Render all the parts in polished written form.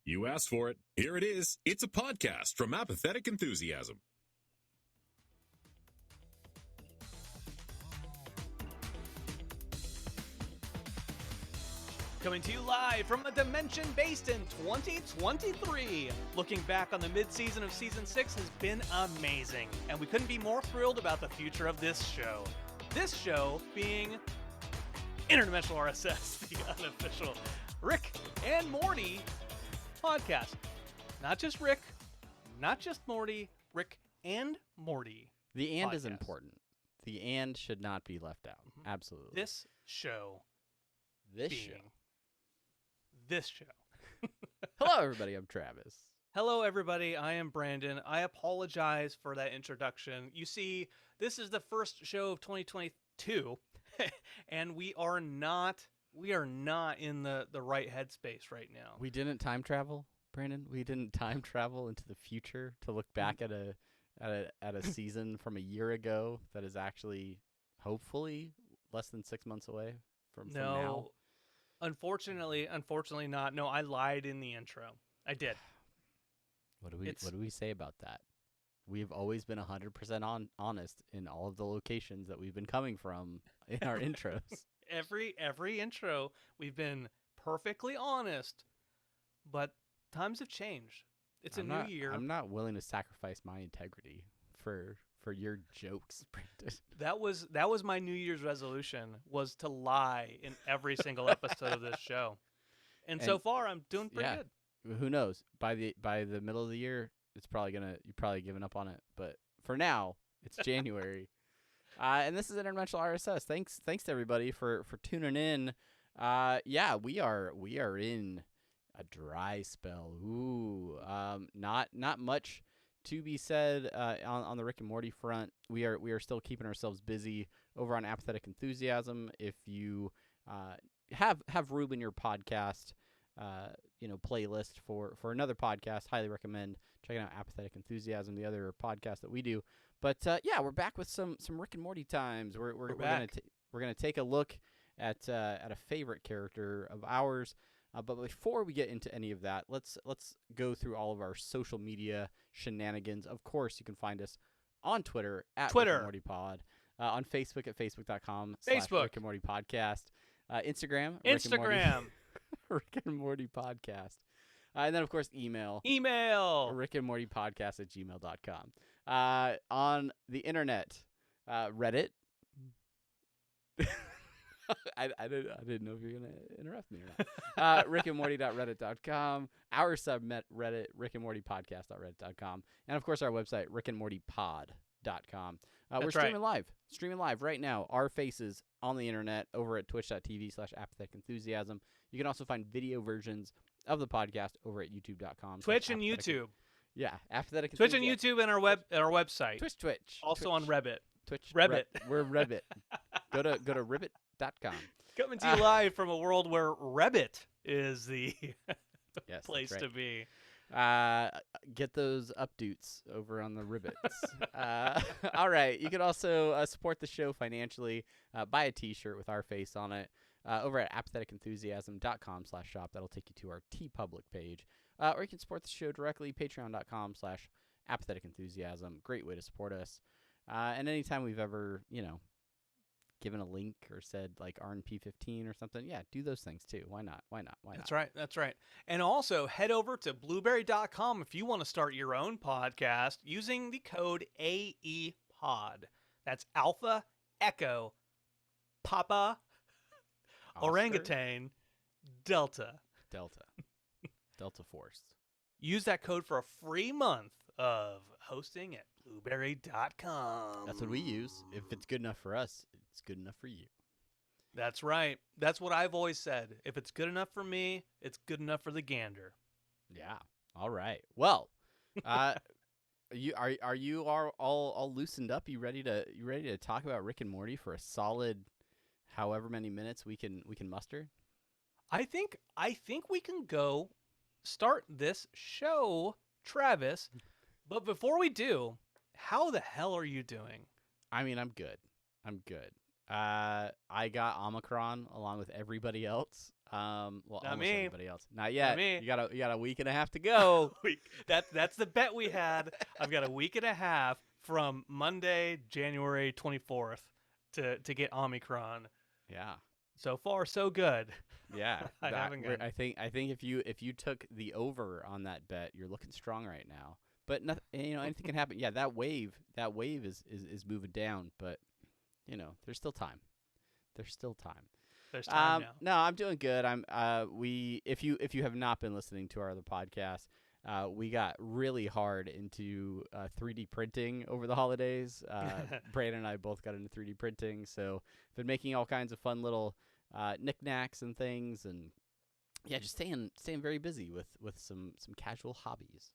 You asked for it. Here it is. It's a podcast from Apathetic Enthusiasm. Coming to you live from a dimension based in 2023. Looking back on the mid-season of Season 6 has been amazing, and we couldn't be more thrilled about the future of this show. This show being Interdimensional RSS, the unofficial Rick and Morty podcast. Not just Rick, not just Morty, Rick and Morty. The and podcast. is important. The and should not be left out. Mm-hmm. Absolutely. This show. This show. Hello, everybody. I'm Travis. Hello, everybody. I am Brandon. I apologize for that introduction. You see, this is the first show of 2022, and we are not in the right headspace right now. We didn't time travel, Brandon. We didn't time travel into the future to look back at a season from a year ago that is actually, hopefully, less than 6 months away from now. Unfortunately not. No, I lied in the intro. I did. What do we say about that? We've always been 100% honest in all of the locations that we've been coming from in our intros. Every intro, we've been perfectly honest, but times have changed. It's a new year. I'm not willing to sacrifice my integrity for your jokes, Brandon. That was my New Year's resolution, was to lie in every single episode of this show. And so far I'm doing pretty good. Who knows? By the middle of the year, you're probably given up on it. But for now, it's January. And this is Interdimensional RSS. Thanks to everybody for tuning in. We are in a dry spell. Ooh. Not much to be said on the Rick and Morty front. We are still keeping ourselves busy over on Apathetic Enthusiasm. If you have room in your podcast playlist for another podcast, highly recommend checking out Apathetic Enthusiasm, the other podcast that we do. But we're back with some Rick and Morty times. We're gonna take a look at a favorite character of ours. But before we get into any of that, let's go through all of our social media shenanigans. Of course, you can find us on Twitter at Rick and Morty Pod, on Facebook at facebook.com/Rick and Morty Podcast, Instagram. Rick and Morty Podcast. And then, of course, email rickandmortypodcast@gmail.com. On the internet, Reddit. I didn't know if you were going to interrupt me or not. rickandmorty.reddit.com. Our subreddit, rickandmortypodcast.reddit.com. And, of course, our website, rickandmortypod.com. We're streaming live right now. Our faces on the internet over at twitch.tv/Apathetic Enthusiasm. You can also find video versions of the podcast over at youtube.com. Twitch and YouTube. Yeah, Apathetic Twitch and YouTube and our website. Twitch. Also on Reddit. Reddit. We're Reddit. Go to ribbit.com. Coming to you live from a world where Reddit is the place to be. Get those updates over on the Ribbits. All right. You can also support the show financially. Buy a t-shirt with our face on it over at apatheticenthusiasm.com/shop. That'll take you to our TeePublic page. Or you can support the show directly, patreon.com/apatheticenthusiasm. Great way to support us. And anytime we've ever, given a link or said like RNP15 or something, do those things too. Why not? That's right. And also head over to blueberry.com if you want to start your own podcast using the code AEPOD. That's Alpha Echo Papa Oscar. Orangutan Delta Force. Use that code for a free month of hosting at blueberry.com. That's what we use. If it's good enough for us, it's good enough for you. That's right. That's what I've always said. If it's good enough for me, it's good enough for the gander. Yeah. All right. Well, are you all loosened up? You ready to talk about Rick and Morty for a solid however many minutes we can muster? I think we can go start this show, Travis. But before we do, how the hell are you doing? I mean, I'm good. I got Omicron along with everybody else. Well, Not almost me. everybody else. Not yet. me. You got a week and a half to go. That's the bet we had. I've got a week and a half from Monday, January 24th to get Omicron. Yeah. So far, so good. Yeah. I haven't gotten- I think if you took the over on that bet, you're looking strong right now. But nothing, anything can happen. Yeah, that wave is moving down, but there's still time. There's still time. There's time now. No, I'm doing good. If you have not been listening to our other podcast, we got really hard into 3D printing over the holidays. Brandon and I both got into 3D printing, so been making all kinds of fun little knickknacks and things, and yeah, just staying very busy with some casual hobbies.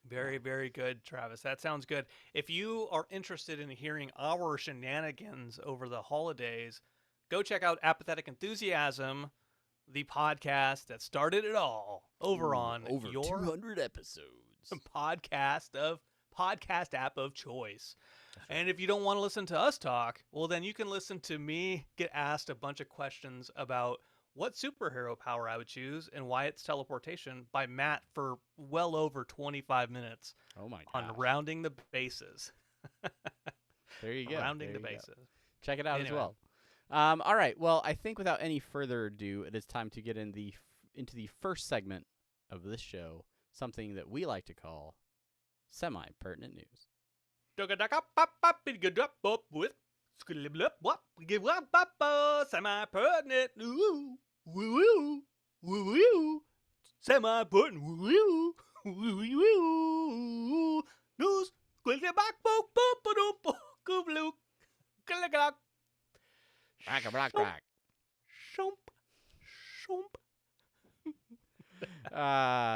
Very, very good, Travis. That sounds good. If you are interested in hearing our shenanigans over the holidays, go check out Apathetic Enthusiasm, the podcast that started it all over over your 200 episodes. podcast app of choice. Right. And if you don't want to listen to us talk, well, then you can listen to me get asked a bunch of questions about what superhero power I would choose and why it's teleportation by Matt for well over 25 minutes. Oh my gosh. On rounding the bases. There you go. Rounding the bases. Check it out as well. All right. Well, I think without any further ado, it is time to get into the first segment of this show, something that we like to call semi-pertinent news. Semi-pertinent news. Semi-pertinent news.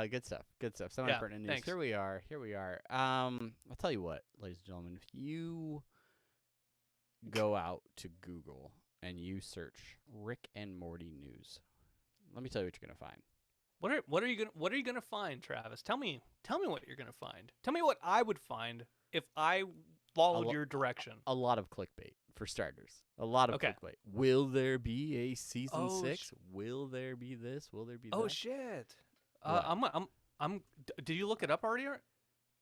Good stuff. Semi-pertinent news. Thanks. Here we are. I'll tell you what, ladies and gentlemen, if you go out to Google and you search Rick and Morty news, let me tell you what you're gonna find. What are you gonna find, Travis? Tell me what you're gonna find. Tell me what I would find if I followed your direction. A lot of clickbait, for starters. A lot of clickbait. Will there be a season 6? Will there be this? Will there be that? Oh shit! Did you look it up already?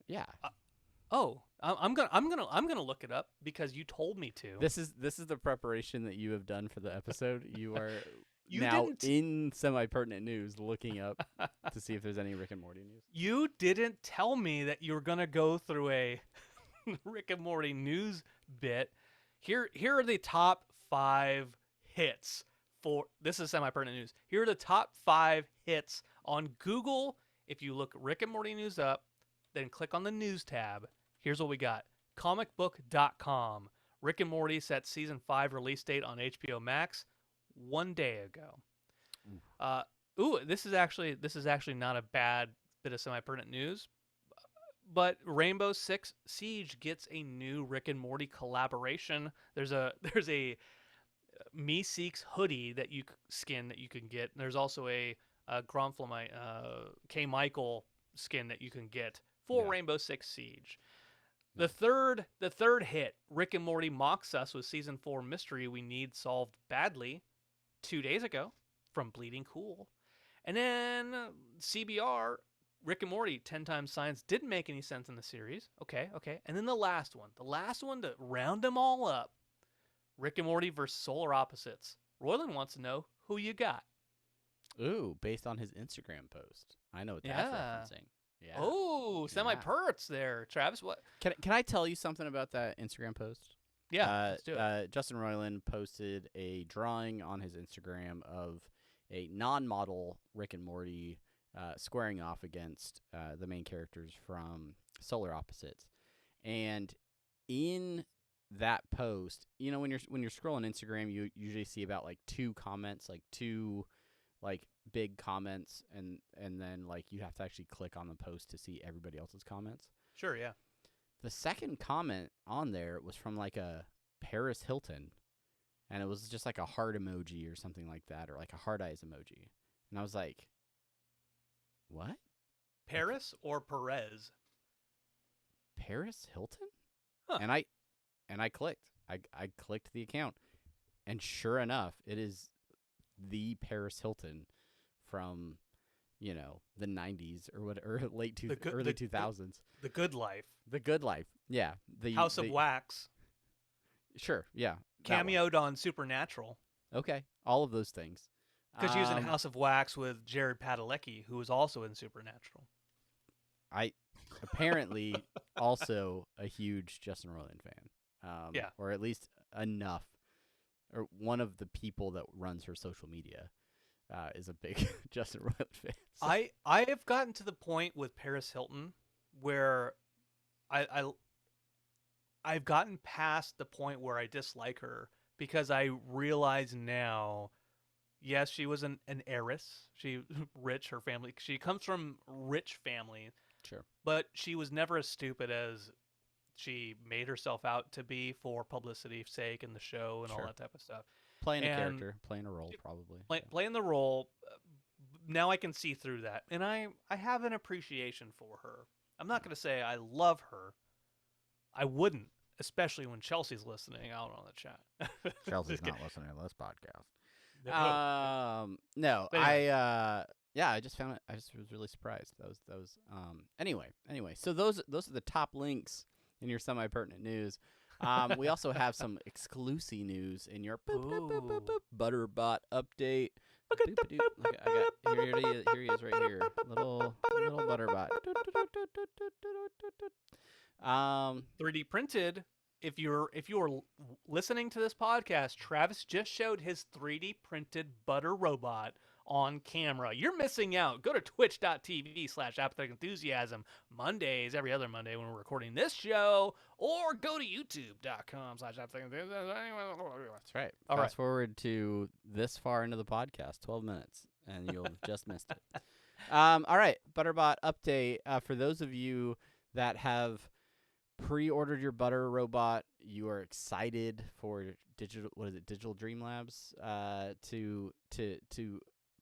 Yeah. I'm gonna look it up because you told me to. This is the preparation that you have done for the episode. You are now in semi-pertinent news, looking up to see if there's any Rick and Morty news. You didn't tell me that you were gonna go through a Rick and Morty news bit. Here are the top 5 hits for this is semi-pertinent news. Here are the top 5 hits on Google. If you look Rick and Morty news up, then click on the news tab. Here's what we got. Comicbook.com. Rick and Morty set season 5 release date on HBO Max 1 day ago. This is actually not a bad bit of semi-pertinent news. But Rainbow Six Siege gets a new Rick and Morty collaboration. There's a Meeseeks hoodie skin that you can get. And there's also a Gromflemite K. Michael skin that you can get for Rainbow Six Siege. The third hit, Rick and Morty mocks us with season 4 mystery we need solved badly 2 days ago from Bleeding Cool. And then CBR, Rick and Morty 10 times science didn't make any sense in the series. Okay. And then the last one to round them all up, Rick and Morty versus Solar Opposites. Royland wants to know who you got. Ooh, based on his Instagram post. I know what that's referencing. Yeah. Oh, semi-perts there. Travis, what? Can I tell you something about that Instagram post? Yeah, let's do it. Justin Roiland posted a drawing on his Instagram of a non-model Rick and Morty squaring off against the main characters from Solar Opposites. And in that post, when you're scrolling Instagram, you usually see about like 2 comments, like 2 big comments, and then you have to actually click on the post to see everybody else's comments. Sure, yeah. The second comment on there was from a Paris Hilton, and it was just like a heart emoji or something like that, or like a heart eyes emoji. And I was like, what? Paris or Perez? Paris Hilton? Huh. And I clicked. I clicked the account, and sure enough, it is the Paris Hilton from, the 90s or early 2000s. The Good Life. The Good Life. Yeah. The House of Wax. Sure. Yeah. that one. Cameoed on Supernatural. Okay. All of those things. Because she was in House of Wax with Jared Padalecki, who was also in Supernatural. I apparently also a huge Justin Roiland fan. Yeah. Or at least enough. Or one of the people that runs her social media is a big Justin Roiland fan. So. I have gotten to the point with Paris Hilton where I've gotten past the point where I dislike her because I realize now, yes, she was an heiress. She rich, her family. She comes from rich family. Sure. But she was never as stupid as she made herself out to be for publicity's sake and the show and all that type of stuff. Playing a character, playing a role, probably. Playing the role. Now I can see through that. And I have an appreciation for her. I'm not going to say I love her. I wouldn't, especially when Chelsea's listening out on the chat. Chelsea's not listening to this podcast. No. No, I just found it. I just was really surprised. That was. Anyway. So those are the top links in your semi-pertinent news. We also have some exclusive news in your Butterbot update. Here he is right here. Little Butterbot. 3D printed. If you're listening to this podcast, Travis just showed his 3D printed butter robot on camera. You're missing out. Go to twitch.tv/apathetic enthusiasm Mondays, every other Monday when we're recording this show, or go to youtube.com/apathetic enthusiasm. That's right. All Fast forward to this far into the podcast, 12 minutes, and you'll have just missed it. All right, Butterbot update. For those of you that have pre-ordered your butter robot, you are excited for Digital Dream Labs to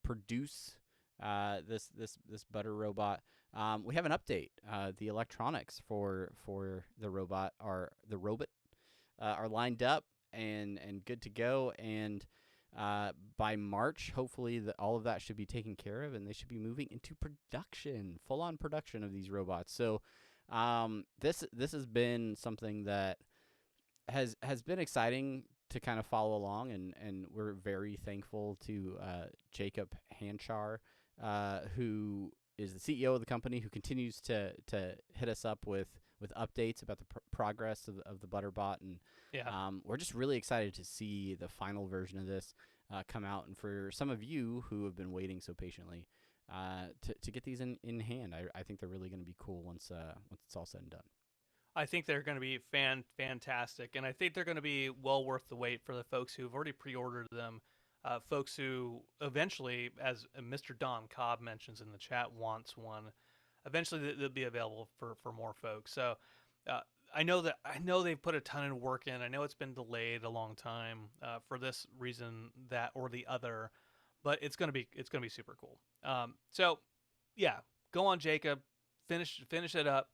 produce this butter robot. We have an update. The electronics for the robot are lined up and good to go, and by March, hopefully all of that should be taken care of, and they should be moving into production, full-on production of these robots. So this has been something that has been exciting to kind of follow along, and we're very thankful to Jacob Hanchar, who is the CEO of the company, who continues to hit us up with updates about the progress of the Butterbot, and we're just really excited to see the final version of this come out, and for some of you who have been waiting so patiently to get these in hand. I think they're really going to be cool once it's all said and done. I think they're going to be fantastic, and I think they're going to be well worth the wait for the folks who've already pre-ordered them, folks who eventually, as Mr. Dom Cobb mentions in the chat, wants one. Eventually, they'll be available for more folks. So I know they've put a ton of work in. I know it's been delayed a long time for this reason, that or the other, but it's gonna be super cool. So yeah, go on, Jacob, finish it up.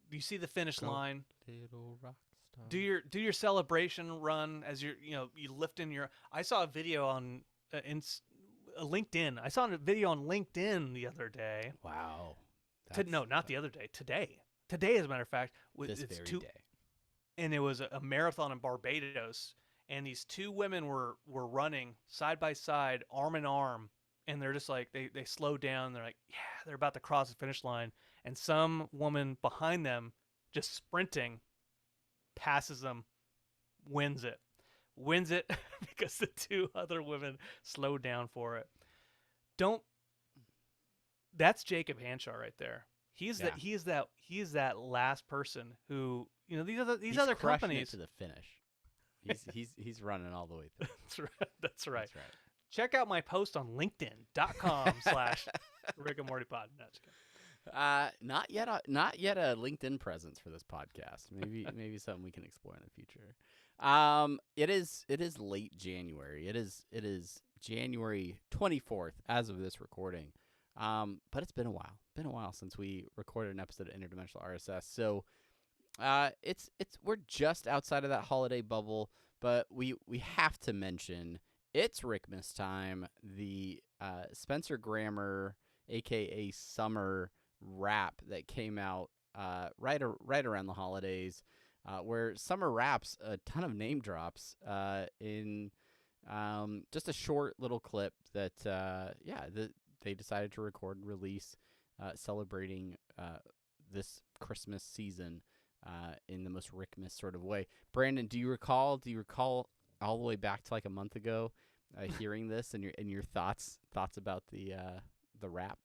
You see the finish line. Little rock star. Do your celebration run as you lift in your. I saw a video on LinkedIn. I saw a video on LinkedIn the other day. Wow. No, not the other day. Today, as a matter of fact, this very day. And it was a marathon in Barbados, and these two women were running side by side, arm in arm, and they're just like they slow down. They're like, yeah, they're about to cross the finish line, and some woman behind them, just sprinting, passes them, wins it because the two other women slowed down for it. That's Jacob Hanchar right there. He is that last person who, these other companies it to the finish. He's running all the way through. That's right. Check out my post on LinkedIn.com/Rick and Morty Pod. No, just kidding. Not yet a LinkedIn presence for this podcast. Maybe something we can explore in the future. It is late January. It is January 24th as of this recording. But it's been a while since we recorded an episode of Interdimensional RSS. So we're just outside of that holiday bubble, but we have to mention it's Rickmas time. The Spencer Grammer, a.k.a. Summer rap that came out right around the holidays, where Summer raps a ton of name drops in just a short little clip that, they decided to record and release celebrating this Christmas season in the most Rickmas sort of way. Brandon, do you recall all the way back to like a month ago hearing this and your thoughts about the rap?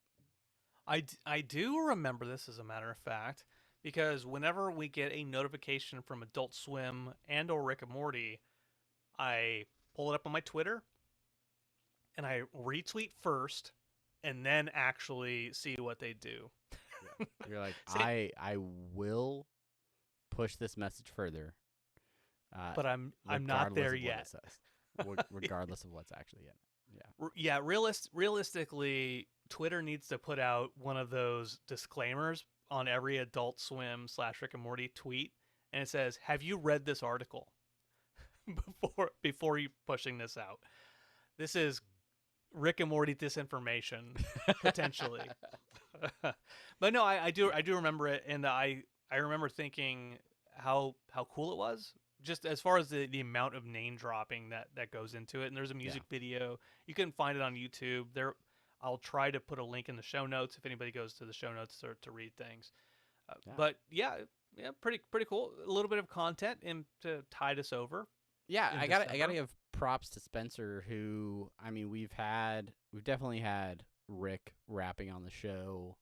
I do remember this, as a matter of fact, because whenever we get a notification from Adult Swim and or Rick and Morty, I pull it up on my Twitter and I retweet first and then actually see what they do. Yeah. You're like, I will push this message further, but I'm not there yet. Regardless of what's actually in it. Yeah. Realistically, Twitter needs to put out one of those disclaimers on every Adult Swim / Rick and Morty tweet, and it says, "Have you read this article?" before you pushing this out. This is Rick and Morty disinformation, potentially. But no, I do remember it, and I remember thinking how cool it was, just as far as the amount of name dropping that goes into it. And there's a music video. You can find it on YouTube. I'll try to put a link in the show notes if anybody goes to the show notes to read things. But yeah, pretty cool. A little bit of content to tide us over. Yeah, I gotta give props to Spencer, who, I mean, we've definitely had Rick rapping on the show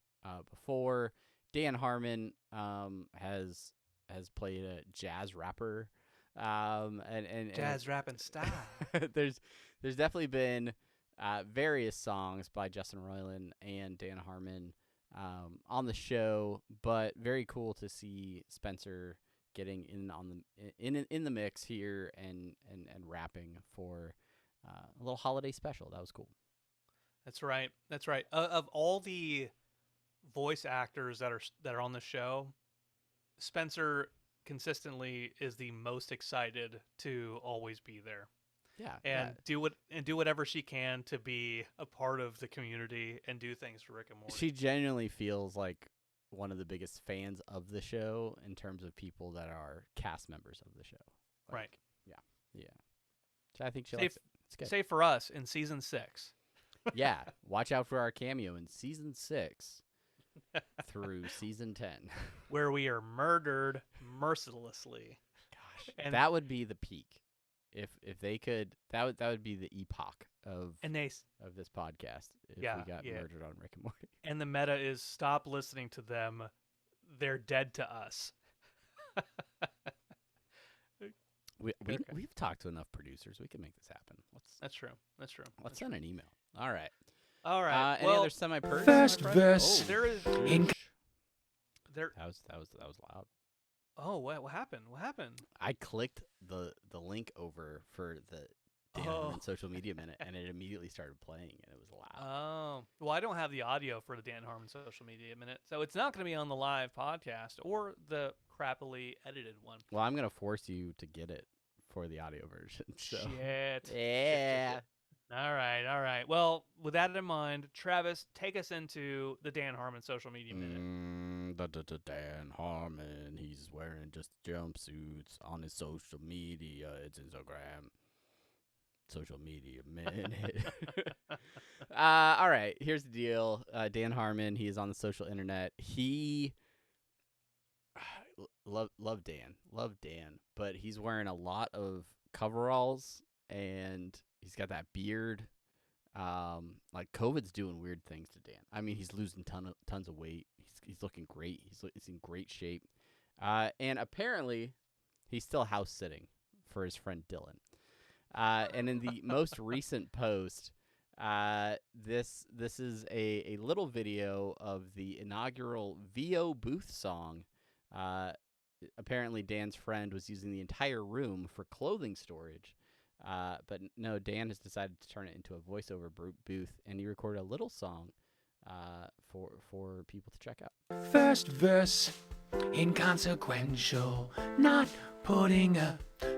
before. Dan Harmon has played a jazz rapper, and jazz rapping style. There's definitely been various songs by Justin Roiland and Dan Harmon on the show, but very cool to see Spencer getting in the mix here and rapping for a little holiday special. That was cool. That's right. Of all the voice actors that are on the show, Spencer consistently is the most excited to always be there. Yeah, and do whatever she can to be a part of the community and do things for Rick and Morty. She genuinely feels like one of the biggest fans of the show in terms of people that are cast members of the show. Right. Yeah. So I think she likes it. It's good. Say for us in season 6. Yeah. Watch out for our cameo in season 6 through season 10, where we are murdered mercilessly. Gosh, and that would be the peak. If they could, that would be the epoch of this podcast if we got murdered on Rick and Morty. And the meta is, stop listening to them. They're dead to us. We've talked to enough producers. We can make this happen. That's true. Let's send an email. All right. Any other semi-pertinent? Fast verse. Oh, there is. That was loud. Oh, what happened? I clicked the link over for the Dan Harmon social media minute, and it immediately started playing, and it was loud. Oh, well, I don't have the audio for the Dan Harmon social media minute, so it's not going to be on the live podcast or the crappily edited one. Well, I'm going to force you to get it for the audio version. So. Shit. Yeah. Shit. All right. Well, with that in mind, Travis, take us into the Dan Harmon social media minute. Dan Harmon, he's wearing just jumpsuits on his social media. It's Instagram. Social media minute. All right, here's the deal. Dan Harmon, he is on the social internet. He love Dan, but he's wearing a lot of coveralls and he's got that beard. Like COVID's doing weird things to Dan. I mean, he's losing tons of weight. He's looking great. He's in great shape. And apparently, he's still house sitting for his friend Dylan. And in the most recent post, this is a little video of the inaugural VO Booth song. Apparently, Dan's friend was using the entire room for clothing storage. But no, Dan has decided to turn it into a voiceover booth, and he recorded a little song for people to check out. First verse, inconsequential, not putting a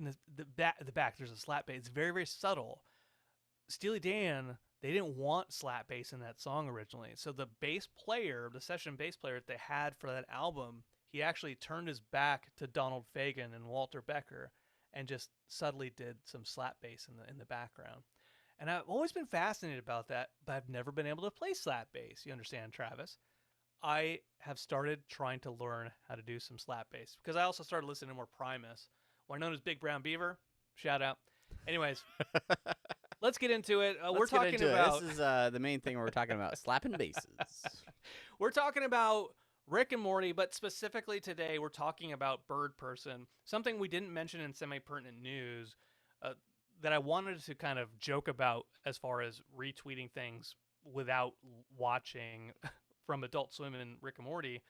in the back there's a slap bass. It's very, very subtle. Steely Dan, they didn't want slap bass in that song originally. So the bass player, the session bass player that they had for that album, he actually turned his back to Donald Fagen and Walter Becker and just subtly did some slap bass in the background. And I've always been fascinated about that, but I've never been able to play slap bass. You understand, Travis? I have started trying to learn how to do some slap bass because I also started listening to more Primus, or known as Big Brown Beaver. Shout out. Anyways, let's get into it. We're talking about this is the main thing we're talking about: slapping basses. We're talking about Rick and Morty, but specifically today we're talking about Birdperson, something we didn't mention in semi-pertinent news that I wanted to kind of joke about as far as retweeting things without watching from Adult Swim and Rick and Morty.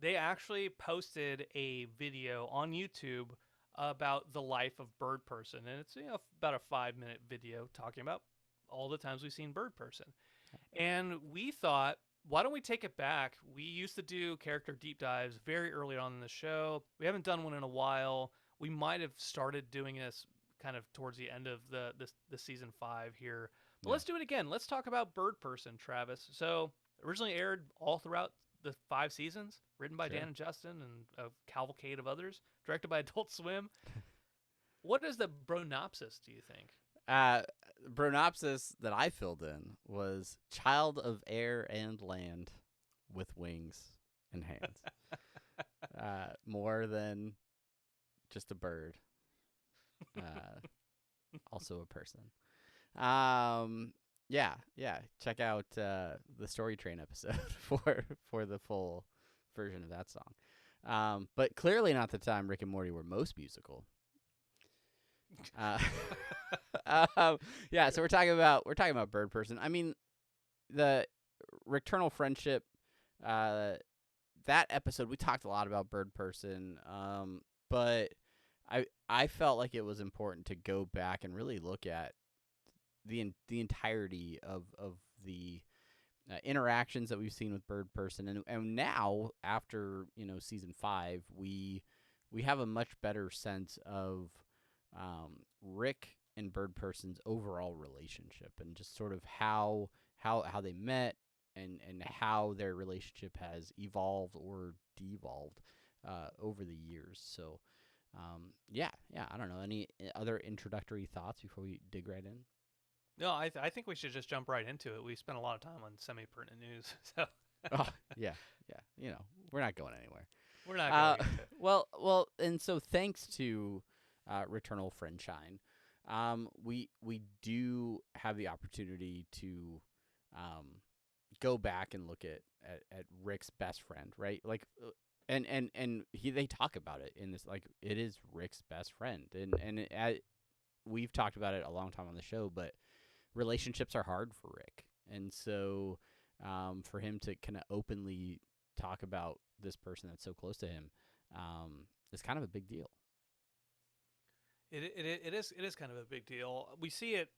They actually posted a video on YouTube about the life of Birdperson, and it's about a 5-minute video talking about all the times we've seen Birdperson. And we thought, why don't we take it back? We used to do character deep dives very early on in the show. We haven't done one in a while. We might have started doing this kind of towards the end of the season 5 here. But let's do it again. Let's talk about Birdperson, Travis. So originally aired all throughout the 5 seasons, written by Dan and Justin and a cavalcade of others, directed by Adult Swim. What is the bronopsis, do you think? Bronopsis that I filled in was child of air and land with wings and hands. More than just a bird. Also a person. Yeah. Check out the Story Train episode for the full version of that song. But clearly not the time Rick and Morty were most musical. Yeah, so we're talking about Birdperson. I mean, the Returnal Friendship, that episode we talked a lot about Birdperson, but I felt like it was important to go back and really look at the entirety of the interactions that we've seen with Birdperson, and now after season 5, we have a much better sense of Rick and Birdperson's overall relationship, and just sort of how they met and how their relationship has evolved or devolved over the years. So yeah, I don't know. Any other introductory thoughts before we dig right in? No, I think we should just jump right into it. We spent a lot of time on semi-pertinent news, so. Oh, yeah. We're not going anywhere. We're not going to. Well, and so thanks to Returnal Friendshine, we do have the opportunity to go back and look at Rick's best friend, right? Like, and they talk about it in this, like, it is Rick's best friend, and we've talked about it a long time on the show, but relationships are hard for Rick, and so for him to kind of openly talk about this person that's so close to him is kind of a big deal. It is kind of a big deal. We see it.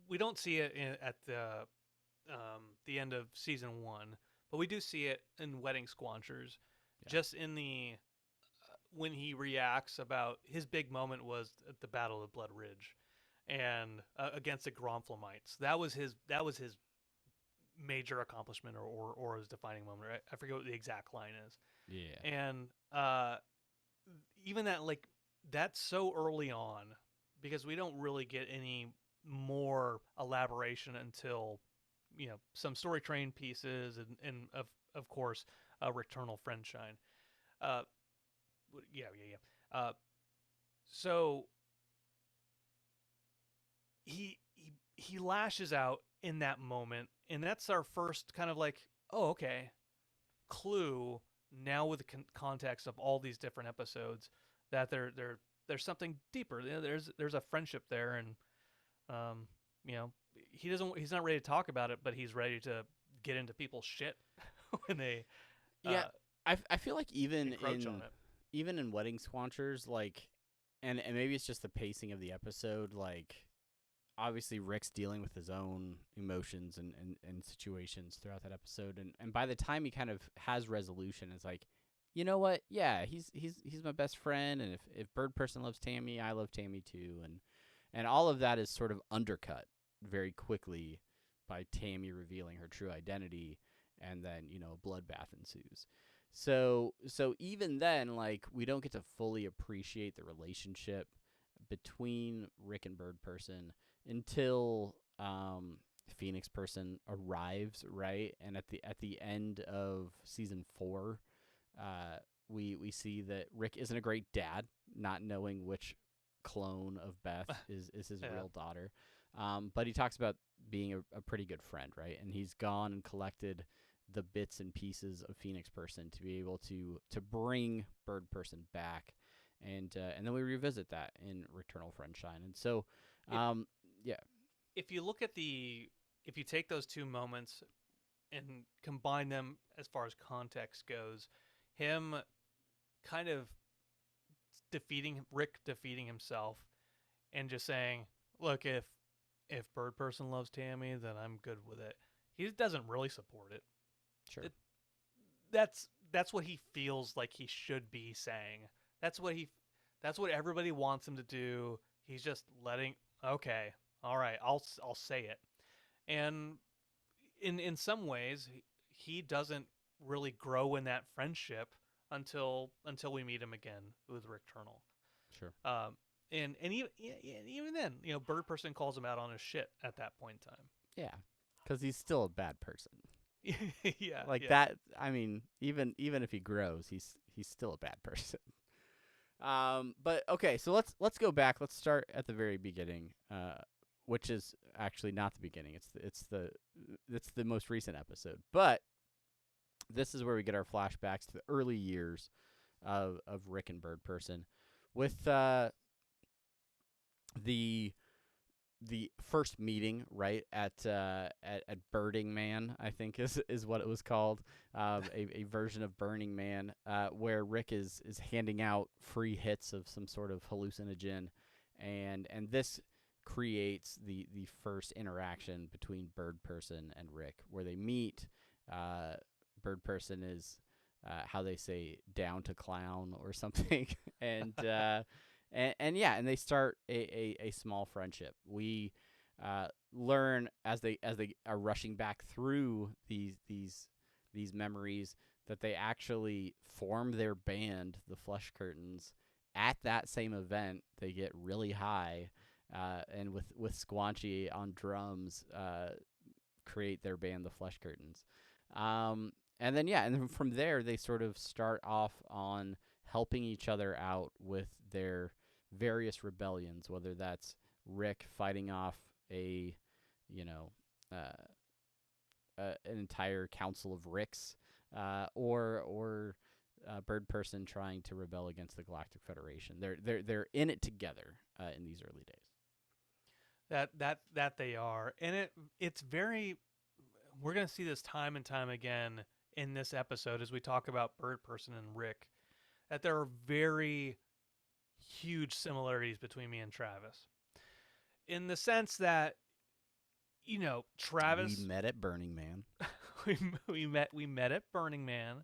We don't see it at the end of season 1, but we do see it in Wedding Squanchers. Yeah. Just in the when he reacts about his big moment was at the Battle of Blood Ridge, and against the Gromflamites. That was his major accomplishment or his defining moment. Right? I forget what the exact line is. Yeah. And even that, like, that's so early on, because we don't really get any more elaboration until some Story Train pieces and of course Returnal Friendshine. So he lashes out in that moment, and that's our first kind of like, oh, okay, clue now with the context of all these different episodes that there's something deeper. There's a friendship there, and he's not ready to talk about it, but he's ready to get into people's shit when they I feel like even in Wedding Squanchers, like, and maybe it's just the pacing of the episode, like, obviously Rick's dealing with his own emotions and situations throughout that episode, and by the time he kind of has resolution, it's like, you know what? Yeah, he's my best friend, and if Birdperson loves Tammy, I love Tammy too, and all of that is sort of undercut very quickly by Tammy revealing her true identity, and then a bloodbath ensues. So even then, like, we don't get to fully appreciate the relationship between Rick and Birdperson until Phoenix Person arrives, right? And at the end of season 4, we see that Rick isn't a great dad, not knowing which clone of Beth is his real daughter. But he talks about being a pretty good friend, right? And he's gone and collected the bits and pieces of Phoenix Person to be able to bring Birdperson back, and then we revisit that in Returnal Friendshine. And so, if you look at if you take those two moments and combine them as far as context goes, him kind of Rick defeating himself and just saying, look, if Birdperson loves Tammy, then I'm good with it. He doesn't really support it. Sure. That's what he feels like he should be saying. That's what everybody wants him to do. He's just okay, all right, I'll say it. And in some ways, he doesn't really grow in that friendship until we meet him again with Rick Turnell. Sure. And even then, Birdperson calls him out on his shit at that point in time. Yeah, because he's still a bad person. Yeah, that. I mean, even if he grows, he's still a bad person. But okay, so let's go back. Let's start at the very beginning, which is actually not the beginning. It's the most recent episode. But this is where we get our flashbacks to the early years of Rick and Birdperson, with the first meeting, right, at Birding Man, I think is what it was called, a version of Burning Man, where Rick is handing out free hits of some sort of hallucinogen, and this creates the first interaction between Birdperson and Rick, where they meet. Birdperson is, how they say, down to clown or something, and and they start a small friendship. We learn as they are rushing back through these memories that they actually form their band, the Flesh Curtains, at that same event. They get really high, and with Squanchy on drums, create their band, the Flesh Curtains. And then from there they sort of start off on helping each other out with their various rebellions, whether that's Rick fighting off an entire council of Ricks, or Birdperson trying to rebel against the Galactic Federation. They're in it together in these early days. That they are, and it's very. We're gonna see this time and time again in this episode as we talk about Birdperson and Rick, that there are very huge similarities between me and Travis, in the sense that, Travis. We met at Burning Man. we met at Burning Man.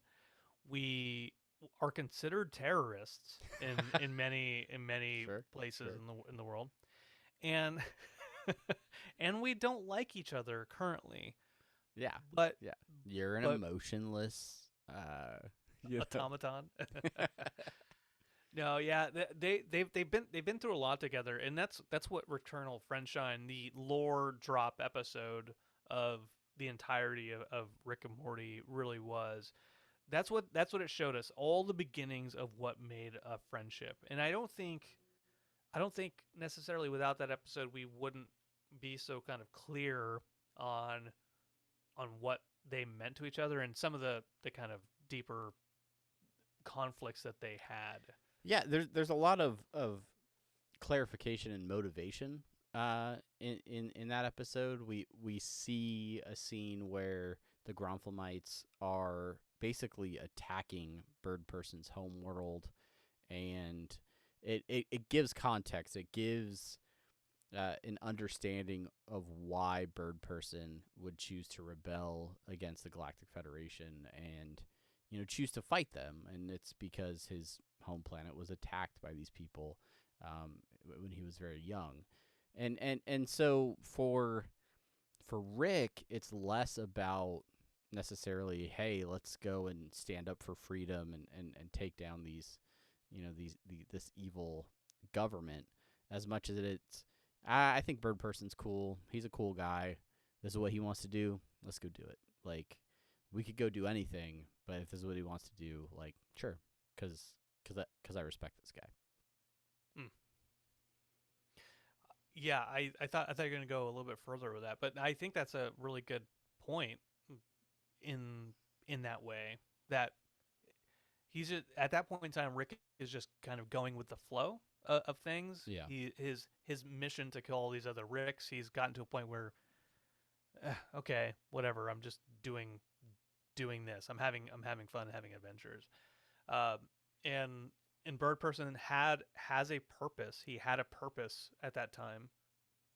We are considered terrorists in many sure, places sure. in the world, and and we don't like each other currently. Yeah, but you're an emotionless automaton. No, yeah, they've been through a lot together, and that's what Returnal Friendshine, the lore drop episode of the entirety of Rick and Morty, really was. That's what it showed us, all the beginnings of what made a friendship. And I don't think necessarily without that episode we wouldn't be so kind of clear on what they meant to each other and some of the kind of deeper conflicts that they had. Yeah, there's a lot of clarification and motivation in that episode. We see a scene where the Gronfalmites are basically attacking Birdperson's home world, and it gives context. It gives an understanding of why Birdperson would choose to rebel against the Galactic Federation, and choose to fight them, and it's because his home planet was attacked by these people when he was very young, and so for Rick, it's less about necessarily, hey, let's go and stand up for freedom and take down this evil government, as much as it's, I think Birdperson's cool. He's a cool guy. This is what he wants to do. Let's go do it. Like, we could go do anything, but if this is what he wants to do, like, sure, because I respect this guy. Yeah, I thought you were going to go a little bit further with that, but I think that's a really good point in that way, that he's just, at that point in time, Rick is just kind of going with the flow of things. Yeah. His mission to kill all these other Ricks, he's gotten to a point where, okay, whatever, I'm just doing this. I'm having fun, having adventures. And Birdperson has a purpose. He had a purpose at that time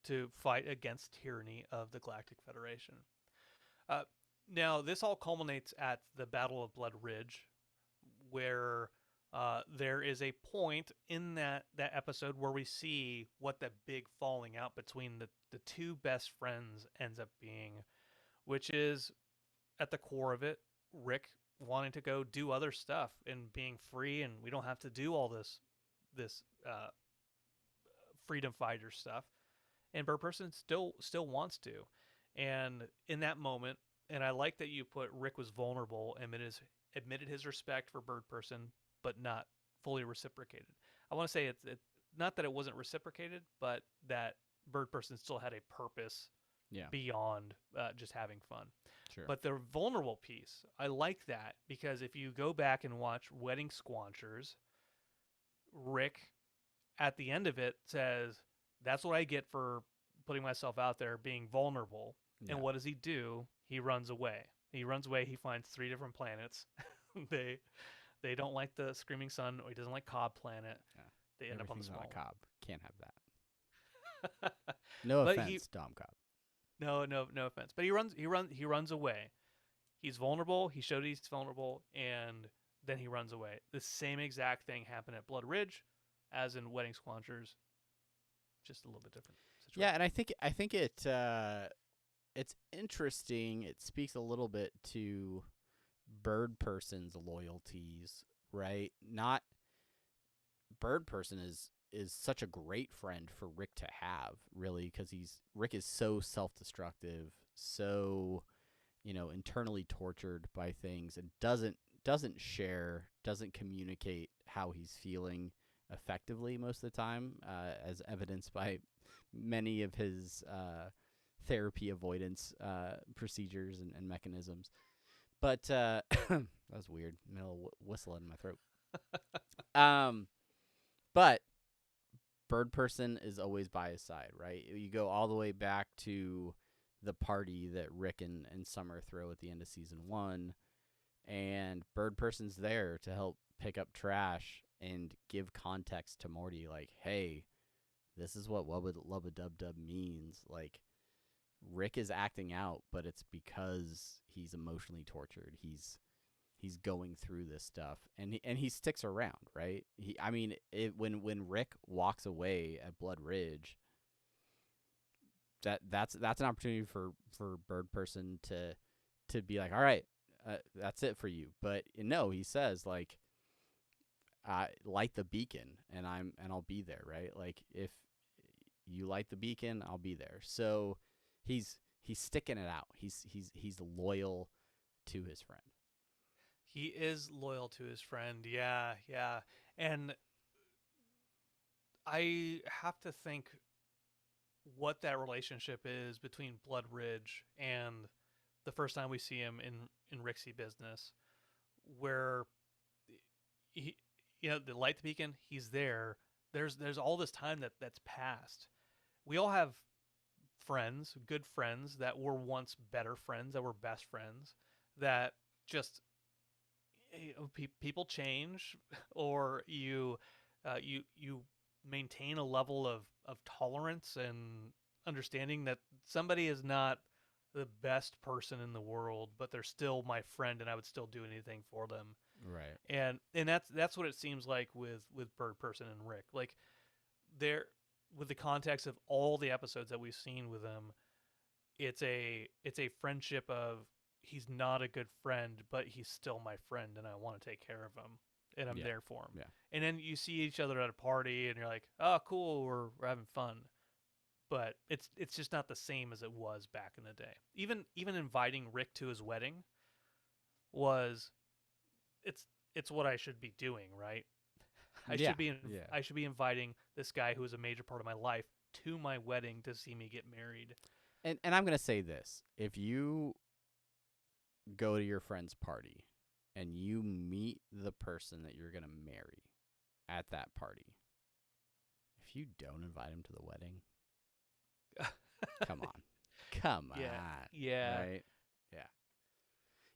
to fight against tyranny of the Galactic Federation. Now, this all culminates at the Battle of Blood Ridge, where there is a point in that episode where we see what the big falling out between the two best friends ends up being, which is, at the core of it, Rick wanting to go do other stuff and being free, and we don't have to do all this freedom fighter stuff, and Birdperson still wants to. And in that moment, and I like that you put Rick was vulnerable and admitted his respect for Birdperson, but not fully reciprocated. I want to say it's not that it wasn't reciprocated, but that Birdperson still had a purpose beyond just having fun. Sure. But the vulnerable piece, I like that, because if you go back and watch Wedding Squanchers, Rick, at the end of it, says, that's what I get for putting myself out there, being vulnerable. Yeah. And what does he do? He runs away. He finds 3 different planets. They don't like the Screaming Sun, or he doesn't like Cobb Planet. Yeah. They end up on the small one. Cobb. Can't have that. No offense, Dom Cobb. No offense. But he runs away. He's vulnerable. He showed he's vulnerable, and then he runs away. The same exact thing happened at Blood Ridge as in Wedding Squanchers. Just a little bit different situation. Yeah, and I think it's interesting. It speaks a little bit to Birdperson's loyalties, right? Not Birdperson is such a great friend for Rick to have, really, because Rick is so self-destructive, so internally tortured by things, and doesn't share, doesn't communicate how he's feeling effectively most of the time, as evidenced by many of his therapy avoidance procedures and mechanisms. But that was weird. Middle whistle in my throat. But Birdperson is always by his side, right? You go all the way back to the party that Rick and Summer throw at the end of season 1, and Birdperson's there to help pick up trash and give context to Morty, like, hey, this is what Lubba Dub Dub means. Like, Rick is acting out, but it's because he's emotionally tortured. He's going through this stuff, and he sticks around, right? When Rick walks away at Blood Ridge, that's an opportunity for Birdperson to be like, all right, that's it for you. But no, he says, like, light the beacon, and I'll be there, right? Like, if you light the beacon, I'll be there. So he's sticking it out. He's loyal to his friend. He is loyal to his friend. Yeah. And I have to think what that relationship is between Blood Ridge and the first time we see him in Rixie business, where he, the light the beacon, he's there. There's all this time that's passed. We all have friends, good friends that were once better friends, that were best friends, that just people change, or you maintain a level of tolerance and understanding that somebody is not the best person in the world, but they're still my friend, and I would still do anything for them. Right. And that's what it seems like with Birdperson and Rick. Like, they're, with the context of all the episodes that we've seen with them, it's a friendship of, he's not a good friend, but he's still my friend, and I want to take care of him, and I'm there for him. Yeah. And then you see each other at a party, and you're like, oh, cool, we're having fun. But it's just not the same as it was back in the day. Even inviting Rick to his wedding was, it's what I should be doing, right? I should be inviting this guy who is a major part of my life to my wedding to see me get married. And I'm gonna say this: if you go to your friend's party and you meet the person that you're gonna marry at that party, if you don't invite him to the wedding, come on. Yeah. Right?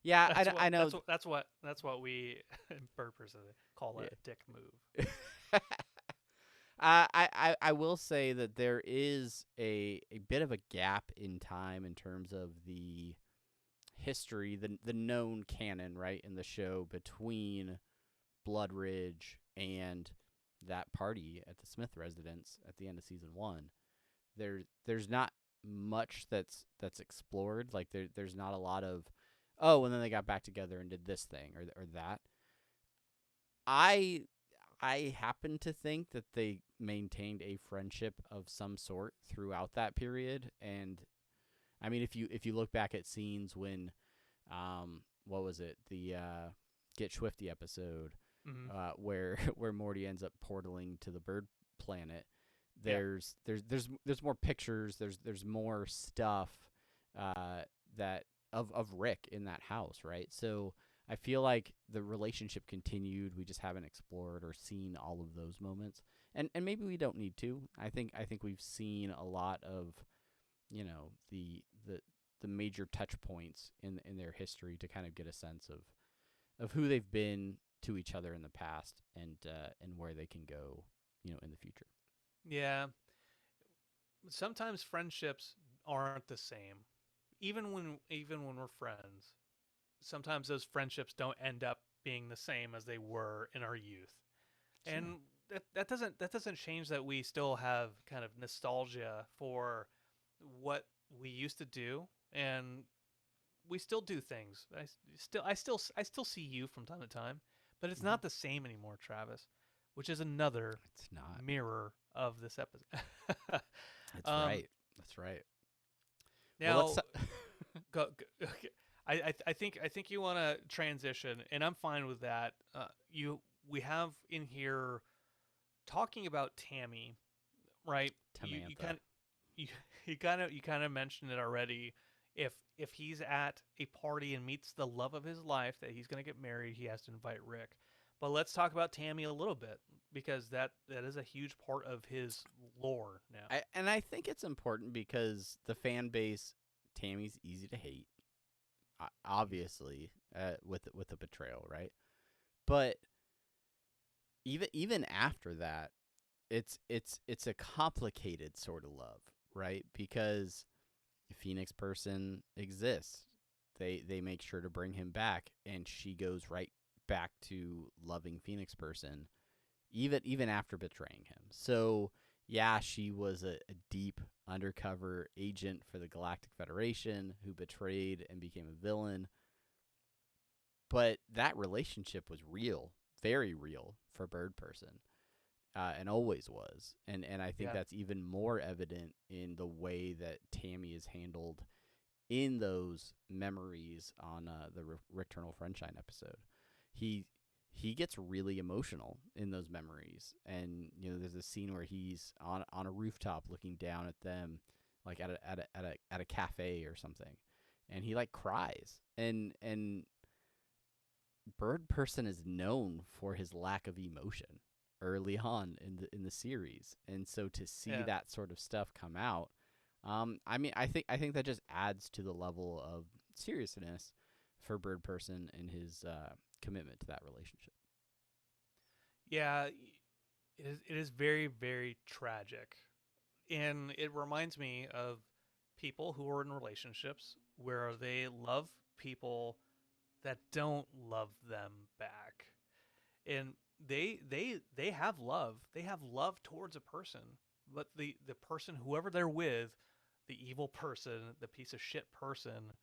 Yeah. I know. That's what we in Birdperson call a dick move. I will say that there is a bit of a gap in time in terms of the history, the known canon, right, in the show between Blood Ridge and that party at the Smith residence at the end of season 1. There's not much that's explored. Like there's not a lot of, oh, and then they got back together and did this thing or that. I happen to think that they maintained a friendship of some sort throughout that period. And I mean, if you look back at scenes when, what was it, the Get Swifty episode, where Morty ends up portaling to the bird planet, there's more pictures, there's more stuff that of Rick in that house, right? So I feel like the relationship continued. We just haven't explored or seen all of those moments, and maybe we don't need to. I think we've seen a lot of, the major touch points in their history to kind of get a sense of who they've been to each other in the past and where they can go, in the future. Yeah. Sometimes friendships aren't the same. Even when we're friends, sometimes those friendships don't end up being the same as they were in our youth. Sure. And that doesn't change that we still have kind of nostalgia for what we used to do, and we still do things. I still see you from time to time, but it's not the same anymore, Travis, which is another mirror of this episode. That's right. Now, go. Okay. I think you want to transition, and I'm fine with that. We have in here talking about Tammy, right? You kind of mentioned it already. If he's at a party and meets the love of his life, that he's going to get married, he has to invite Rick. But let's talk about Tammy a little bit, because that is a huge part of his lore now. I think it's important because the fan base, Tammy's easy to hate, obviously, with the betrayal, right? But even after that, it's a complicated sort of love, right? Because Phoenix Person exists. They make sure to bring him back, and she goes right back to loving Phoenix Person, even after betraying him. So yeah, she was a deep undercover agent for the Galactic Federation who betrayed and became a villain. But that relationship was real, very real for Birdperson, and always was. And I think that's even more evident in the way that Tammy is handled in those memories on the Returnal Friendshine episode. He gets really emotional in those memories, and there's a scene where he's on a rooftop looking down at them, like at a cafe or something, and he like cries. And Birdperson is known for his lack of emotion early on in the series, and so to see that sort of stuff come out, I mean, I think that just adds to the level of seriousness for Birdperson and his commitment to that relationship. Yeah, it is very, very tragic. And it reminds me of people who are in relationships where they love people that don't love them back, and they have love. They have love towards a person, but the person, whoever they're with, the evil person, the piece of shit person,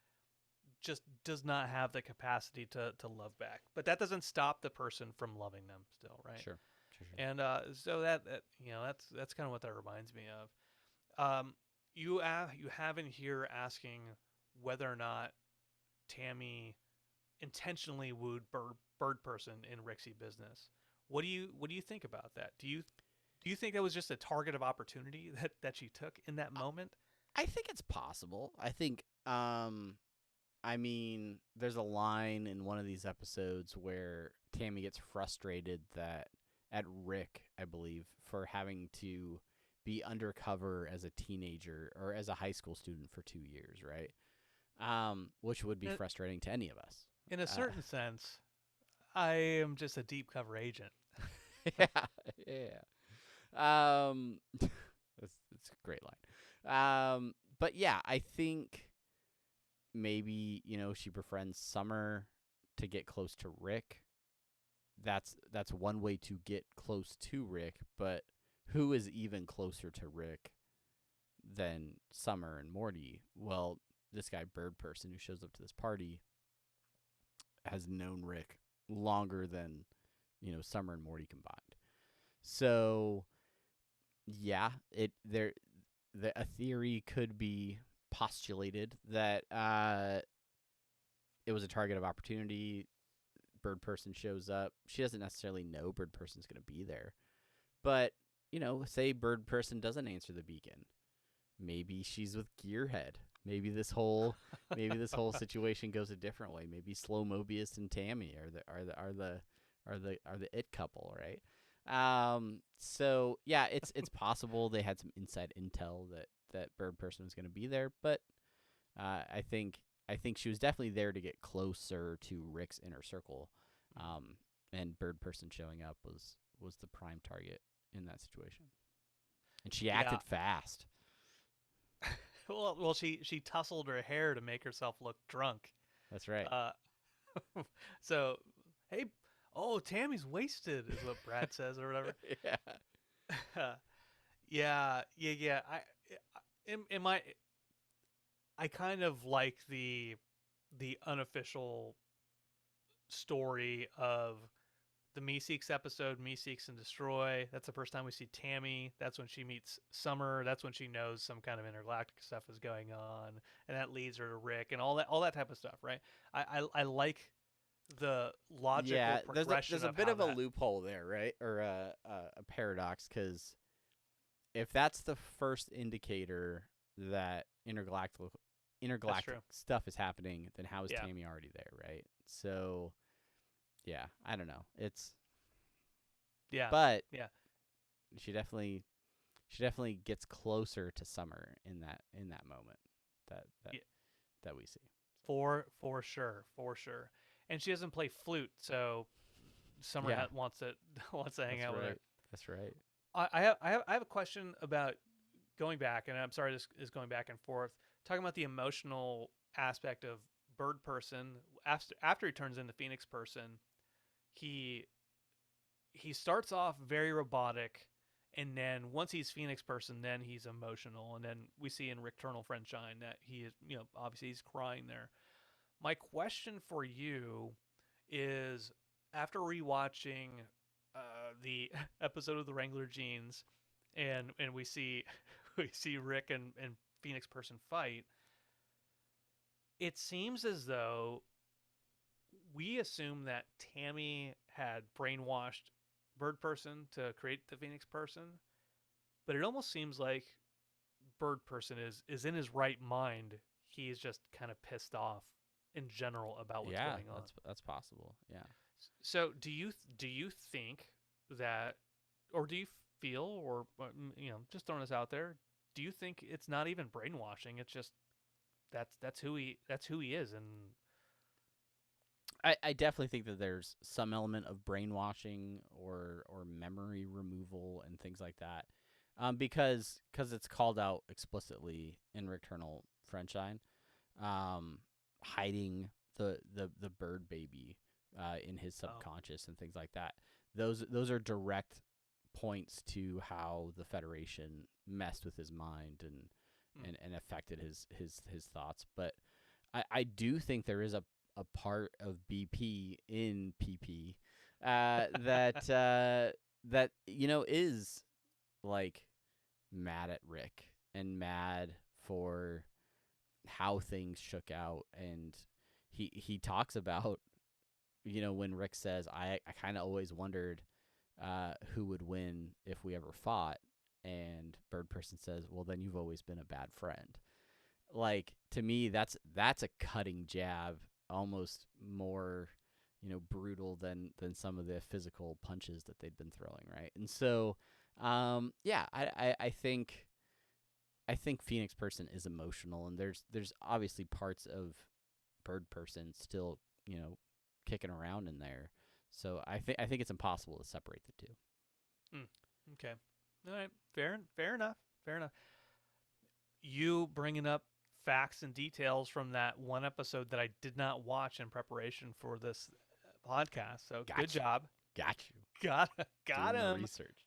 just does not have the capacity to love back. But that doesn't stop the person from loving them still, right? Sure. And so that that's kind of what that reminds me of. You have in here asking whether or not Tammy intentionally wooed Birdperson in Rixie business. What do you think about that? Do you think that was just a target of opportunity that she took in that moment? I think it's possible. I think, I mean, there's a line in one of these episodes where Tammy gets frustrated at Rick, I believe, for having to be undercover as a teenager or as a high school student for 2 years, right? Which would be frustrating to any of us. In a certain sense, I am just a deep cover agent. yeah. It's a great line. But yeah, I think maybe, she befriends Summer to get close to Rick. That's one way to get close to Rick, but who is even closer to Rick than Summer and Morty? Well, this guy Birdperson who shows up to this party has known Rick longer than, Summer and Morty combined. So, yeah, a theory could be postulated that it was a target of opportunity. Birdperson shows up. She doesn't necessarily know Birdperson's going to be there. But, say Birdperson doesn't answer the beacon. Maybe she's with Gearhead. Maybe this whole situation goes a different way. Maybe Slow Mobius and Tammy are the it couple, right? So yeah, it's possible they had some inside intel that Birdperson was going to be there, but I think she was definitely there to get closer to Rick's inner circle, and Birdperson showing up was the prime target in that situation, and she acted fast. Well, she tousled her hair to make herself look drunk. That's right. So, hey, Tammy's wasted is what Brad says or whatever. Yeah. Yeah. I kind of like the unofficial story of the Meeseeks episode, Meeseeks and Destroy. That's the first time we see Tammy. That's when she meets Summer. That's when she knows some kind of intergalactic stuff is going on, and that leads her to Rick and all that type of stuff, right? I like the logical progression. There's a bit of a loophole there, right? Or a paradox, because if that's the first indicator that intergalactic stuff is happening, then how is Tammy already there, right? So, yeah, I don't know. But she definitely gets closer to Summer in that moment that we see. For sure. And she doesn't play flute, so Summer wants to hang out with her. That's right. I have a question about going back, and I'm sorry this is going back and forth, talking about the emotional aspect of Birdperson. After he turns into Phoenix Person, he starts off very robotic, and then once he's Phoenix Person, then he's emotional, and then we see in Returnal Friendshine that he is, obviously he's crying there. My question for you is, after rewatching the episode of the Wrangler Jeans, and we see Rick and Phoenix Person fight, it seems as though we assume that Tammy had brainwashed Birdperson to create the Phoenix Person, but it almost seems like Birdperson is in his right mind. He's just kind of pissed off in general about what's going on. That's possible. Yeah. So do you think that, or do you feel, or just throwing this out there, do you think it's not even brainwashing? It's just that's who he is, and I definitely think that there's some element of brainwashing or memory removal and things like that. because it's called out explicitly in Returnal Friendshine, hiding the bird baby in his subconscious and things like that. Those are direct points to how the Federation messed with his mind and affected his thoughts. But I do think there is a part of BP in PP that is like mad at Rick and mad for how things shook out. And he talks about, when Rick says, I kind of always wondered who would win if we ever fought. And Birdperson says, well, then you've always been a bad friend. Like, to me, that's a cutting jab, almost more, brutal than some of the physical punches that they'd been throwing, right? And so, I think Phoenix Person is emotional, and there's obviously parts of Birdperson still, kicking around in there. So I think it's impossible to separate the two. Okay. All right. Fair enough. You bringing up facts and details from that one episode that I did not watch in preparation for this podcast. So good job. Got you. Got Doing him. the research.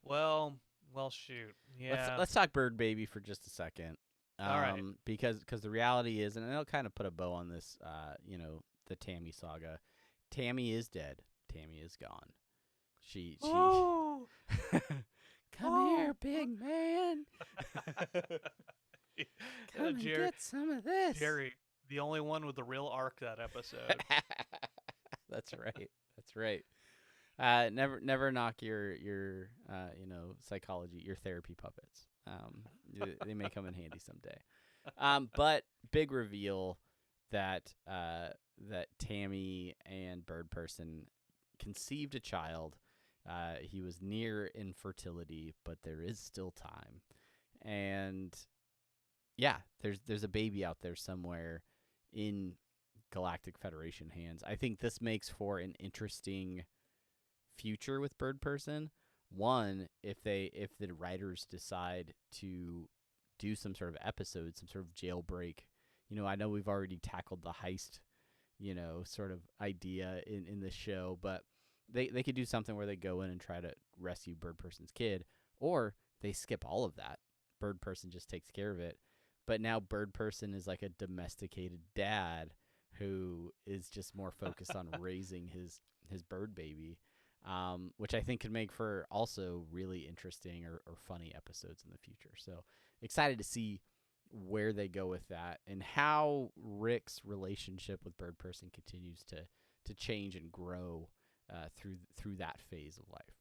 Well, shoot. Yeah. Let's talk Bird Baby for just a second. All right. Because the reality is, and I'll kind of put a bow on this, the Tammy saga. Tammy is dead. Tammy is gone. She Oh! Come here, big man. Come and get some of this. Jerry, the only one with the real arc that episode. That's right. Never knock your psychology, your therapy puppets. They may come in handy someday. But big reveal that Tammy and Birdperson conceived a child. He was near infertility, but there is still time. And yeah, there's a baby out there somewhere in Galactic Federation hands. I think this makes for an interesting future with Birdperson. One, if the writers decide to do some sort of episode, some sort of jailbreak. I know we've already tackled the heist, sort of idea in the show, but they could do something where they go in and try to rescue Birdperson's kid, or they skip all of that. Birdperson just takes care of it. But now Birdperson is like a domesticated dad who is just more focused on raising his bird baby, which I think could make for also really interesting or funny episodes in the future. So excited to see where they go with that and how Rick's relationship with Birdperson continues to change and grow through that phase of life.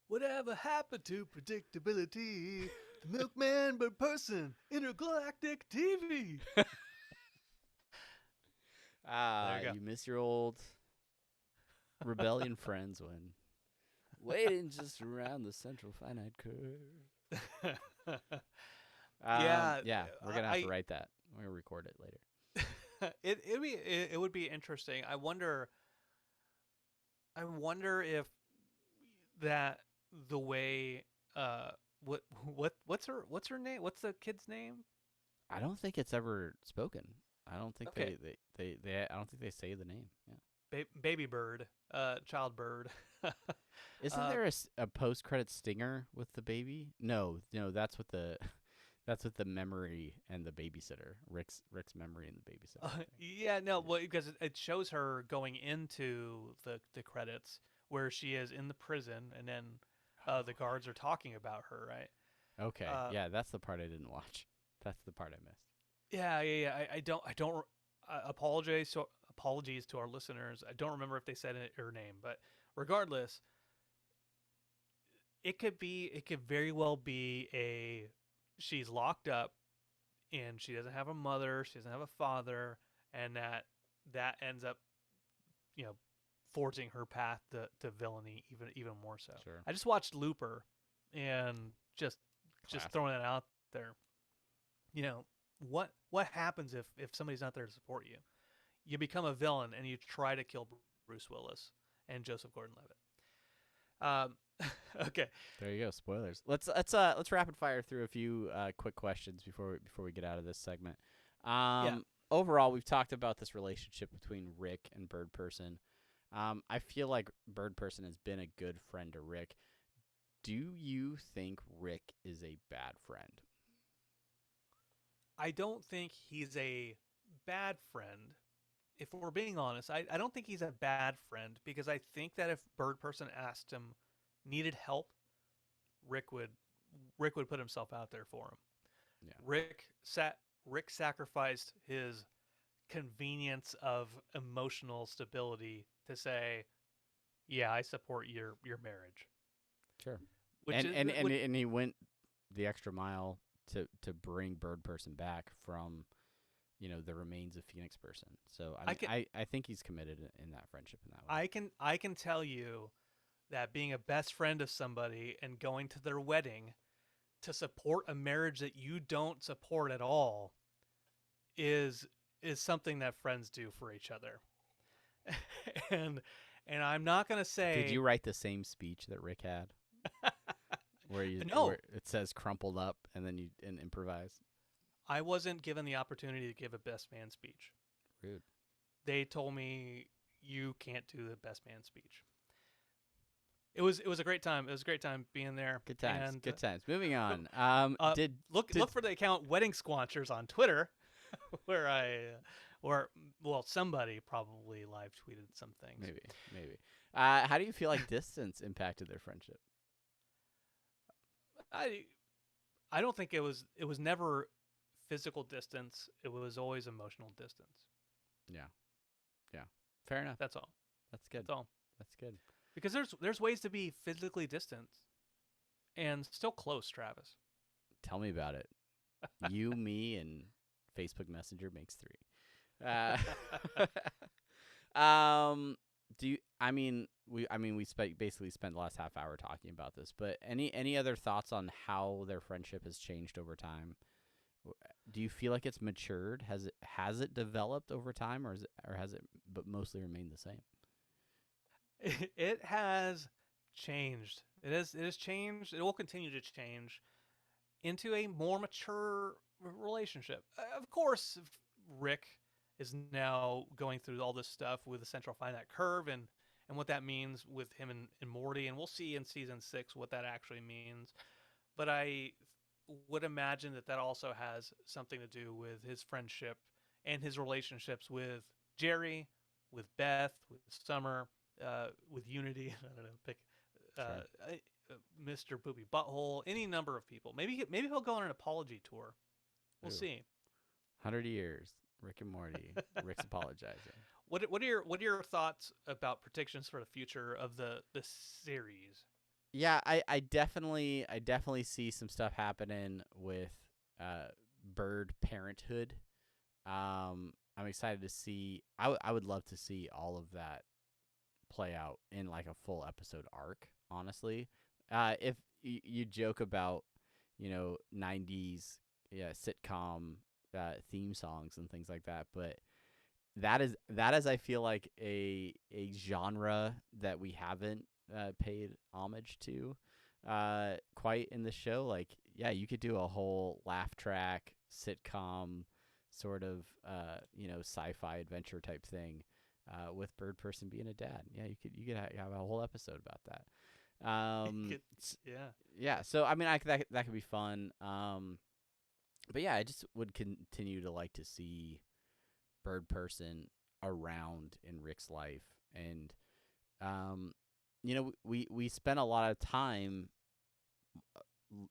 Whatever happened to predictability? The Milkman, Birdperson, Intergalactic TV. You miss your old Rebellion friends when waiting just around the central finite curve. We're gonna have to write that. We're gonna record it later. It would be interesting. I wonder if that the way what's her name? What's the kid's name? I don't think it's ever spoken. I don't think Okay. they I don't think they say the name. Yeah. Baby bird, child bird. Isn't there a post-credit stinger with the baby? No, that's with the memory and the babysitter. Rick's memory and the babysitter. Because it shows her going into the credits where she is in the prison, and then the guards are talking about her, right? Okay, that's the part I didn't watch. That's the part I missed. Yeah. I don't. Apologies to our listeners. I don't remember if they said her name, but regardless, it could very well be she's locked up and she doesn't have a mother, she doesn't have a father, and that ends up, forging her path to villainy even more so. Sure. I just watched Looper, and just throwing it out there. What happens if somebody's not there to support you? You become a villain and you try to kill Bruce Willis and Joseph Gordon-Levitt. Okay. There you go. Spoilers. Let's rapid fire through a few quick questions before we get out of this segment. Overall, we've talked about this relationship between Rick and Birdperson. I feel like Birdperson has been a good friend to Rick. Do you think Rick is a bad friend? I don't think he's a bad friend. If we're being honest, I don't think he's a bad friend because I think that if Birdperson asked him, needed help, Rick would put himself out there for him. Yeah. Rick sacrificed his convenience of emotional stability to say, "Yeah, I support your marriage." Sure. Which and he went the extra mile to bring Birdperson back from, the remains of Phoenix Person. So I think he's committed in that friendship in that way. I can tell you that being a best friend of somebody and going to their wedding to support a marriage that you don't support at all is something that friends do for each other. and I'm not going to say... Did you write the same speech that Rick had? Where it says crumpled up and then you improvise? I wasn't given the opportunity to give a best man speech. Rude. They told me you can't do the best man speech. It was a great time. It was a great time being there. Good times. And, good times. Moving on. Look for the account Wedding Squanchers on Twitter, where somebody probably live tweeted some things. Maybe. How do you feel like distance impacted their friendship? I don't think it was never physical distance. It was always emotional distance. Yeah. Fair enough. That's all. That's good. That's all. That's good. Because there's ways to be physically distant and still close, Travis. Tell me about it. You, me, and Facebook Messenger makes 3. We basically spent the last half hour talking about this, but any other thoughts on how their friendship has changed over time? Do you feel like it's matured? Has it developed over time, or has it but mostly remained the same? It has changed. It has changed. It will continue to change into a more mature relationship. Of course, Rick is now going through all this stuff with the Central Finite Curve and what that means with him and Morty, and we'll see in season 6 what that actually means. But I would imagine that also has something to do with his friendship and his relationships with Jerry, with Beth, with Summer, with Unity. I don't know, pick Mr. Poopy Butthole, any number of people. Maybe he'll go on an apology tour. We'll see. 100 years, Rick and Morty. Rick's apologizing. What are your thoughts about predictions for the future of the series? Yeah, I definitely see some stuff happening with bird parenthood. I'm excited to see. I would love to see all of that play out in like a full episode arc. Honestly, if you joke about 90s sitcom theme songs and things like that, but that is I feel like a genre that we haven't paid homage to quite in the show. Like, yeah, you could do a whole laugh track sitcom sort of sci-fi adventure type thing with Birdperson being a dad. Yeah, you could have a whole episode about that. Yeah. So I mean, that could be fun. But yeah, I just would continue to like to see Birdperson around in Rick's life, and we spent a lot of time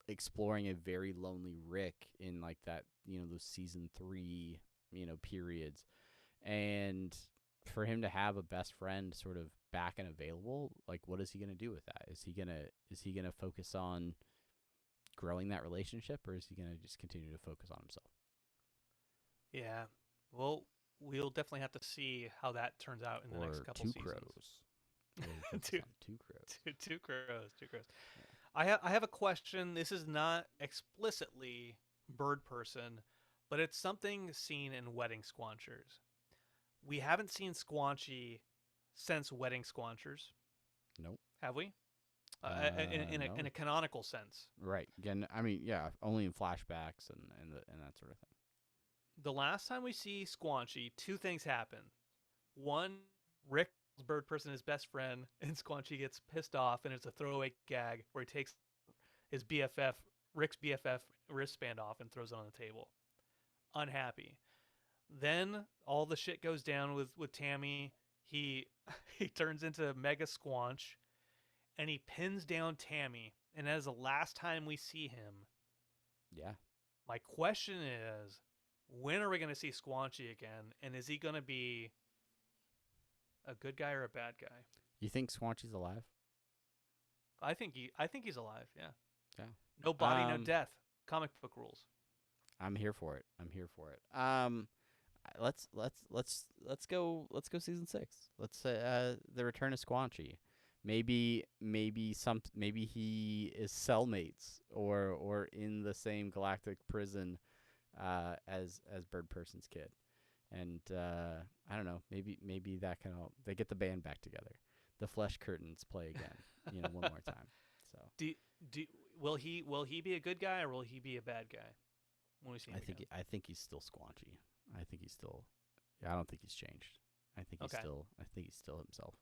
exploring a very lonely Rick in like that, those season 3, periods, and for him to have a best friend sort of back and available, like, what is he gonna do with that? Is he gonna focus on growing that relationship, or is he gonna just continue to focus on himself? Yeah, well, we'll definitely have to see how that turns out in the next couple seasons. Two crows. Yeah. I have a question. This is not explicitly Birdperson, but it's something seen in Wedding Squanchers. We haven't seen Squanchy since Wedding Squanchers. Nope. Have we? in a canonical sense. Right. Again, I mean, yeah, only in flashbacks and that sort of thing. The last time we see Squanchy, two things happen. One, Rick calls Birdperson his best friend, and Squanchy gets pissed off, and it's a throwaway gag where he takes his Rick's BFF wristband off and throws it on the table. Unhappy. Then all the shit goes down with Tammy. He turns into Mega Squanch, and he pins down Tammy, and that is the last time we see him. Yeah. My question is, when are we going to see Squanchy again? And is he going to be a good guy or a bad guy? You think Squanchy's alive? I think he's alive. Yeah. Yeah. No body, no death. Comic book rules. I'm here for it. Let's go season 6. Let's the return of Squanchy. Maybe he is cellmates or in the same galactic prison as Birdperson's kid. And I don't know, maybe that can all, they get the band back together. The flesh curtains play again, one more time. So will he be a good guy or will he be a bad guy when we see him again? I think he's still Squanchy. I think he's still. Yeah, I don't think he's changed. I think he's still himself.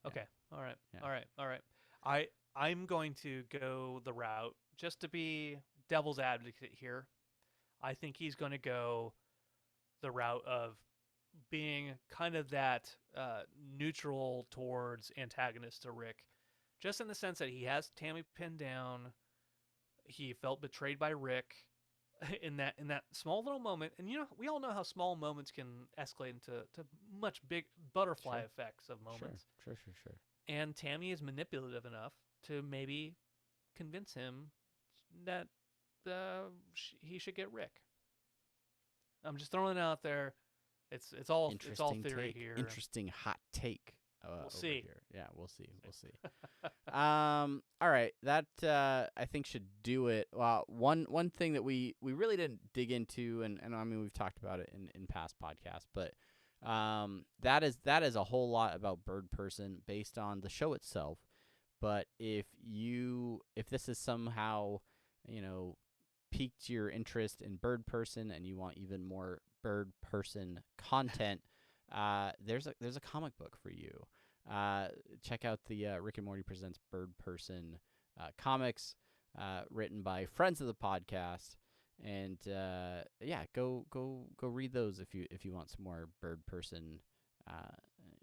Okay. Yeah. All right. Yeah. All right. I'm going to go the route just to be devil's advocate here. I think he's going to go the route of being kind of that neutral towards antagonist to Rick, just in the sense that he has Tammy pinned down. He felt betrayed by Rick in that small little moment, and we all know how small moments can escalate into much big butterfly effects of moments. Sure. And Tammy is manipulative enough to maybe convince him that he should get Rick. I'm just throwing it out there. It's all theory here. Interesting hot take. We'll see. Here. Yeah, we'll see. All right, that I think should do it. One thing that we really didn't dig into, and I mean we've talked about it in past podcasts, but that is a whole lot about Birdperson based on the show itself. But if this is somehow piqued your interest in Birdperson and you want even more Birdperson content, there's a comic book for you. Check out the Rick and Morty Presents Birdperson comics, written by friends of the podcast, and go read those if you want some more Birdperson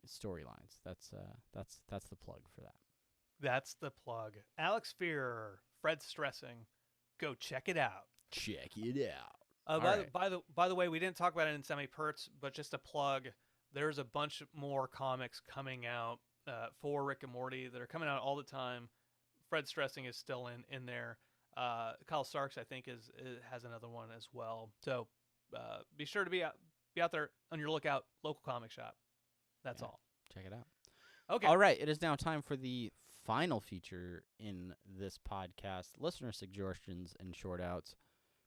storylines. That's the plug for that. That's the plug. Alex Fear, Fred Stressing, go check it out. Check it out. By the way, we didn't talk about it in Semi-Perts, but just a plug. There's a bunch more comics coming out for Rick and Morty that are coming out all the time. Fred Stressing is still in there. Kyle Starks, I think, has another one as well. So be sure to be out there on your lookout. Local comic shop. That's all. Check it out. Okay. All right. It is now time for the final feature in this podcast: listener suggestions and short outs.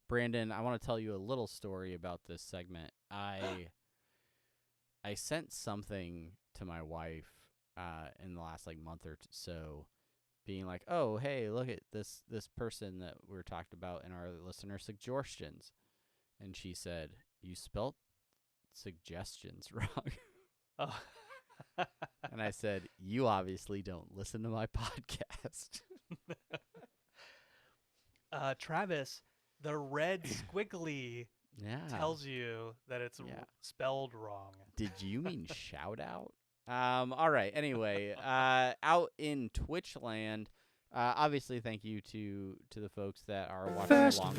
Brandon, I want to tell you a little story about this segment. I sent something to my wife in the last month or so, being like, "Oh, hey, look at this person that we were talking about in our listener suggestions," and she said, "You spelt suggestions wrong." Oh. And I said, "You obviously don't listen to my podcast." Travis, the red squiggly tells you that it's spelled wrong. Did you mean shout out? All right. Anyway, out in Twitch land, obviously thank you to the folks that are watching along.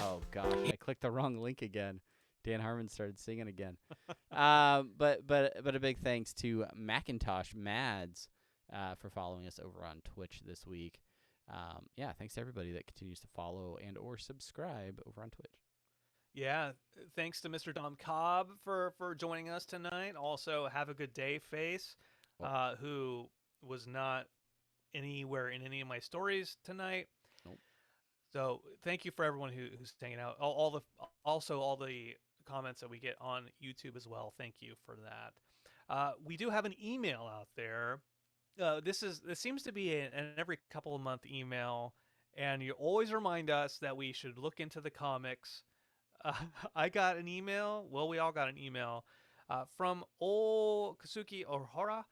Oh gosh, I clicked the wrong link again. Dan Harmon started singing again. But a big thanks to Macintosh Mads for following us over on Twitch this week. Thanks to everybody that continues to follow and or subscribe over on Twitch. Yeah, thanks to Mr. Dom Cobb for joining us tonight. Also, have a good day, Face, who was not anywhere in any of my stories tonight. Nope. So thank you for everyone who's hanging out. All the comments that we get on YouTube as well. Thank you for that. We do have an email out there. This seems to be an every couple of month email, and you always remind us that we should look into the comics. I got an email. Well, we all got an email from old Kazuki Ohara,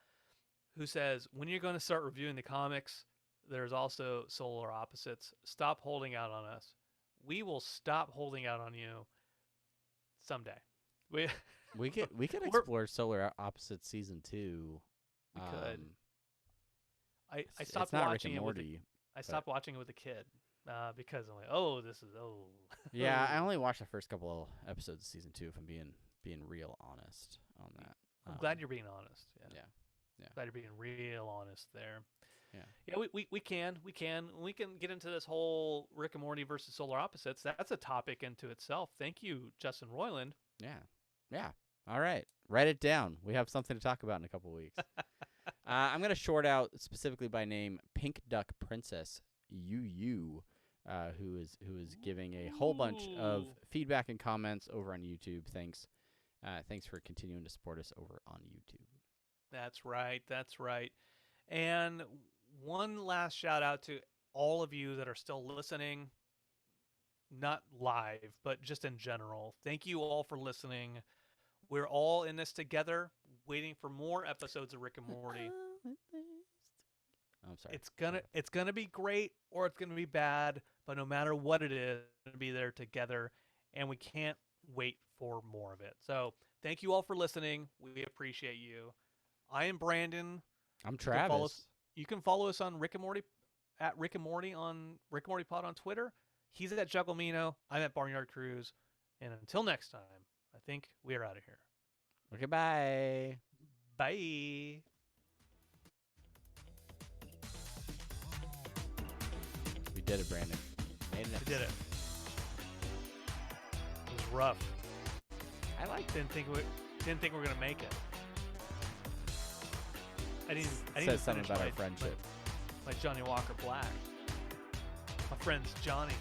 who says, when you're going to start reviewing the comics, there's also solar opposites. Stop holding out on us. We will stop holding out on you someday. We could explore Solar Opposites season 2. We could. I It's stopped not Rick watching and it with Morty. I stopped watching it with a kid because I'm like, oh, this is Yeah, I only watched the first couple of episodes of season 2. If I'm being real honest on that. I'm glad you're being honest. Yeah. Glad you're being real honest there. Yeah. Yeah, we can get into this whole Rick and Morty versus Solar Opposites. That's a topic into itself. Thank you, Justin Roiland. Yeah. All right. Write it down. We have something to talk about in a couple of weeks. I'm going to short out specifically by name Pink Duck Princess UU, who is giving a whole bunch of feedback and comments over on YouTube. Thanks for continuing to support us over on YouTube. That's right. And one last shout out to all of you that are still listening, not live, but just in general. Thank you all for listening. We're all in this together, waiting for more episodes of Rick and Morty. I'm sorry. It's gonna be great or it's gonna be bad, but no matter what it is, we're gonna be there together, and we can't wait for more of it. So thank you all for listening. We appreciate you. I am Brandon. I'm Travis. You can follow us on Rick and Morty at Rick and Morty on Rick and Morty Pod on Twitter. He's at Jugglemino. I'm at Barnyard Cruise. And until next time, I think we are out of here. Okay, bye. Bye. We did it, Brandon. Made it. We did it. It was rough. Didn't think we were gonna make it. I didn't Says something finish about our friendship. Like Johnny Walker Black. My friend's Johnny.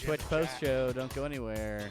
Twitch post show. Don't go anywhere.